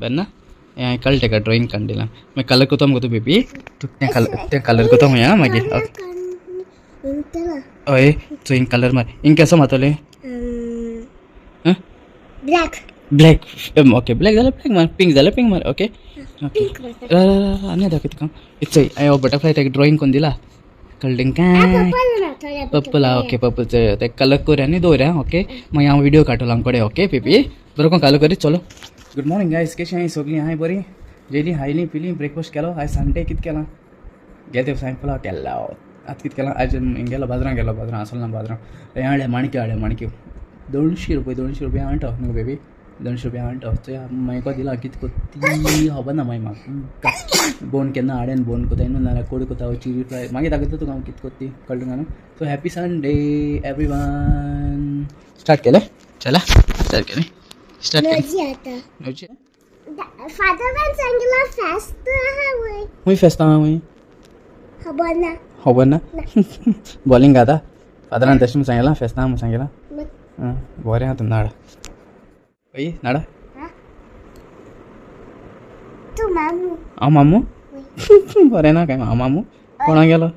बरना ये कळटे का ड्रॉइंग कंडिला मैं कलर को तो हमको तो बेबी तू ते कलर को तो मैं या मागे ओए तो इन कलर मार इन कैसा मातले हां ब्लॅक ब्लॅक ओके ब्लॅक झालं ब्लॅक मार पिंक झालं पिंक मार ओके ओके आणि दाखवत का इट्स आय बटरफ्लाय ते ड्रॉइंग कोण दिला कळडिंग काय पर्पल ओके पर्पल ते कलर कोऱ्या आणि दोऱ्या ओके मग हांव व्हिडिओ काडटलो आमकडे ओके बेबी बरोबर कालो करी चलो गुड मॉर्निंग गायस कशी हाय सगळी हाय बरी जेली हायली पिली ब्रेकफास्ट केलो आयज संडे कित केला गेले सांपला केला आता कित केला आज गेलो बाजारात असलो ना बाजारात हाडे माणक्यो 200 रुपये हांटा न्हू बेबी 200 रुपये हांटा मागीर दिला कित कोती खबर ना मागीर म्हाका बोन केन्ना हाडेन बोन कोता न्हू नाल्यार कोडी कोता चिली फ्राय मागीर दाखयता तुका हांव कित कोत्ती कळ्ळें न्हू so happy Sunday everyone start केलें चला स्टार्ट केलें स्टार्ट केलें फादर सांगितलं फेस्त आहे हुंय फेस्त आहा हुंय खबर ना बॉलिंग घाता फादरान तशें म्हूण सांगलां फेस्त आहा म्हूण सांगलां बरें आहा तूं नाड ओय नाडा तू मामू हांव मामू बरें ना काय हांव मामू कोणा गेलो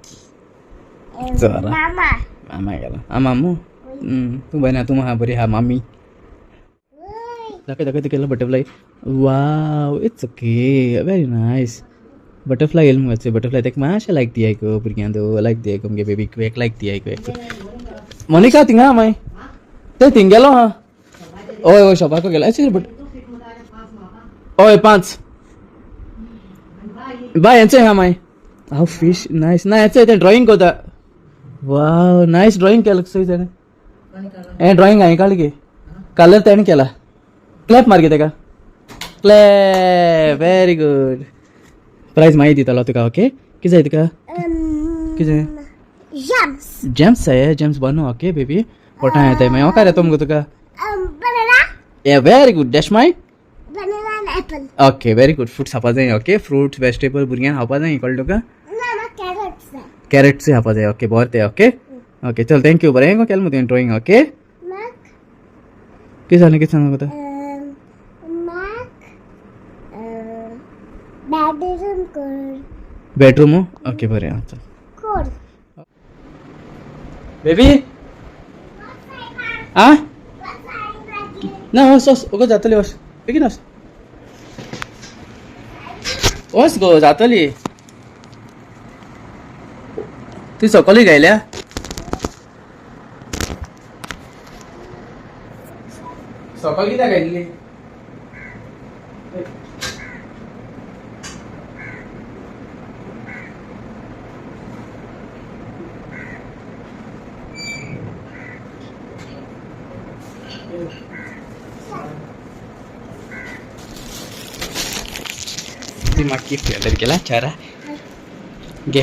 चला मामा गेलो हांव मामू तूं बरें तूं आहा बरी आहा मामी दाखय केलं butterfly wow it's okay very nice butterfly येयलो मुगो बटरफ्लाय तेका मातशें लायक दी आयक भुरग्यांक लायक दी आयक मुगे बेबीक एक लायक दी आयक मोनिका थिंगा माय ते थिंग गेलो हा ओय शॉपाक गेलो अशें बट ओय 5 बाय हेंचें हा माय हांव फिश नायस ना हेंचें तें ड्रॉइंग कोता वाव नायस ड्रॉइंग केलें सो तेणें हें ड्रॉइंग हांवें काडलें गे कलर तेणें केला क्लॅप मार गे तेका क्लॅप वेरी गुड प्रायज मागीर दितलो तुका ओके कितें जाय तुका कितें जेम्स जाय जेम्स बनू ओके बेबी पोटां येताय मागीर ओकार येतो मुगो तुका ए वेरी गुड डॅश माय ओके वेरी गुड फ्रुट्स खावपा जाय ओके फ्रुट्स वेजिटेबल भुरग्यांक खावपा जाय कळ्ळें तुका कॅरेट्स खावपा जाय ओके बरें ते ओके ओके चल थँक्यू बरें केलें मुगो तुवें ड्रॉइंग ओके कितें जालें कितें सांग म्हाका बेडरूम ओके बरें आं चल बेबी आं ना वच गो जातली वच बेगीन वच गो जातली ती सकली गायल्या सकल कित्याक गायल्ली ती म्हाका गिफ्ट ऑर्डर केला चारा घे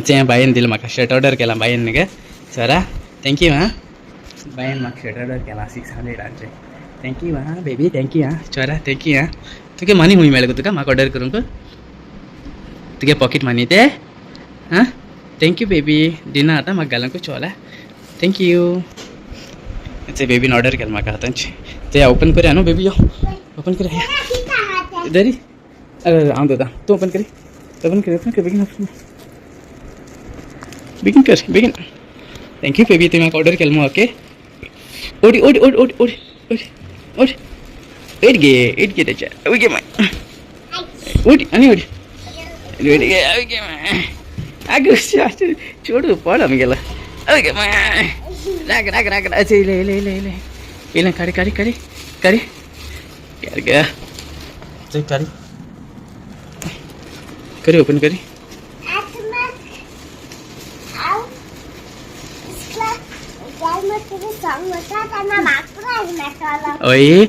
हें बायन दिलें म्हाका शर्ट ऑर्डर केला बायन न्ही गे चारा थँक्यू हां बायन म्हाका शर्ट ऑर्डर केला 600 थँक्यू हां बेबी थँक्यू हां चारा थँक्यू हां तुगे मनी खूंय मेळ्ळें गो तुका म्हाका ऑर्डर करूंक तुगे पॉकेट मनी ते हां थँक्यू बेबी दिना आतां म्हाका घालूंक चोला थँक्यू ते बेबीन ऑर्डर केला म्हाका आतांची ते ओपन करुया न्हू बेबी यो ओपन करुया दरी हांव दोता तूं ओपन कर बेगीन कर बेगीन थँक्यू बेबी तुवें म्हाका ऑर्डर केलें मग ओके ओडी ओडी ओडी ओडी ओडी ओडी ओडी एट गे तेच्या ओके माय ओडी आनी ओडी ओडी गे ओके माय आगो चोडू पड आमगेला ओके माय राग राग राग अच्छे ले ले ले ले इलें काडी काडी काडी काडी यार गया चल काडी करी ओपन करी ओय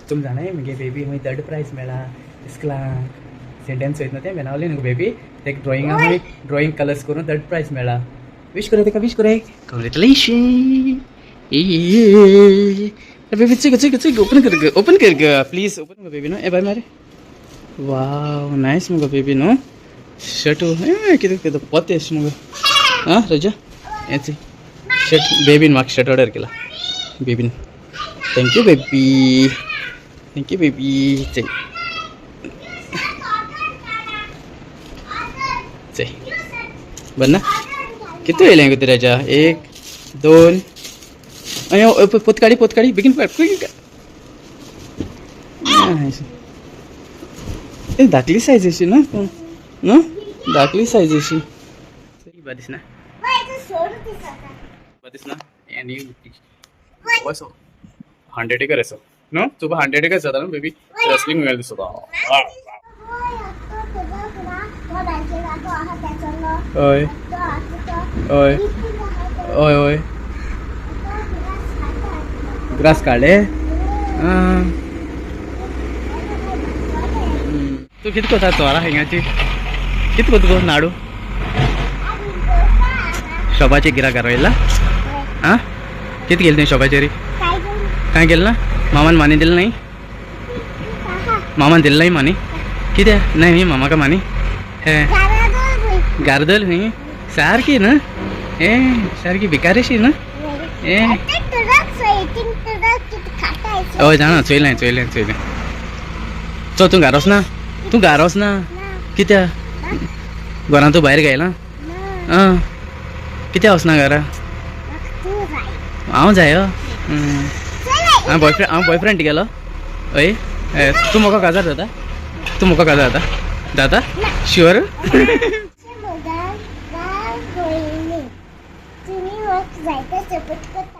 तुम जाणाय मगे बेबी हूंय 3rd प्राइज मेळ्ळा इस्कलांक सेंटेन्स वयता तें मेनावलें न्हू बेबी तेका ड्रॉइंग कलर्स करून 3rd प्राइज मेळ्ळा विश करे तेका विश करे कॉंग्रेचुलेशन बेबी चिक ओपन कर ग प्लीज ओपन कर बेबी नो ए बाय मारे वाव नाइस मगो बेबी नो शर्ट कितें पोतेश मगो हां रजा हेची शर्ट बेबीन म्हाका शर्ट ऑर्डर केला बेबीन थँक्यू बेबी थँक्यू बेबी चल चल बरं ना किती वेळ आहे कुत्र्याच्या 1 2 अय पोतकाडी बिगिन धाकली साईज अशी ना धाकली साईज अशी बरीच ना बरीच ना आणि असो 100 एकर असो नो तुका 100 एकर जाता ना बेबी रेसलिंग मिळेल दिसत ओय ओय ओय ओय ग्रास काढले तू किती कोता चोरा हिंगाची किती कोत गो नाडू शोभाची गिरा करवायला हां किती गेली तुम्ही शोभाची रे काय केलं ना मामान माने दिलं नाही मामान दिलं नाही माने किती नाही मी मामा का माने हे गारदल नाही सारखी ना ए सारखी भिकारीशी ना ए हय जाणा चोयलें चो तूं घारोस ना कित्या घरान तूं भायर गायला आं कित्या वचना घरा हांव जाय हांव बॉयफ्रेंड गेलो हय तूं म्हाका काजार जाता शुअर तुम्ही जायचं चपट करता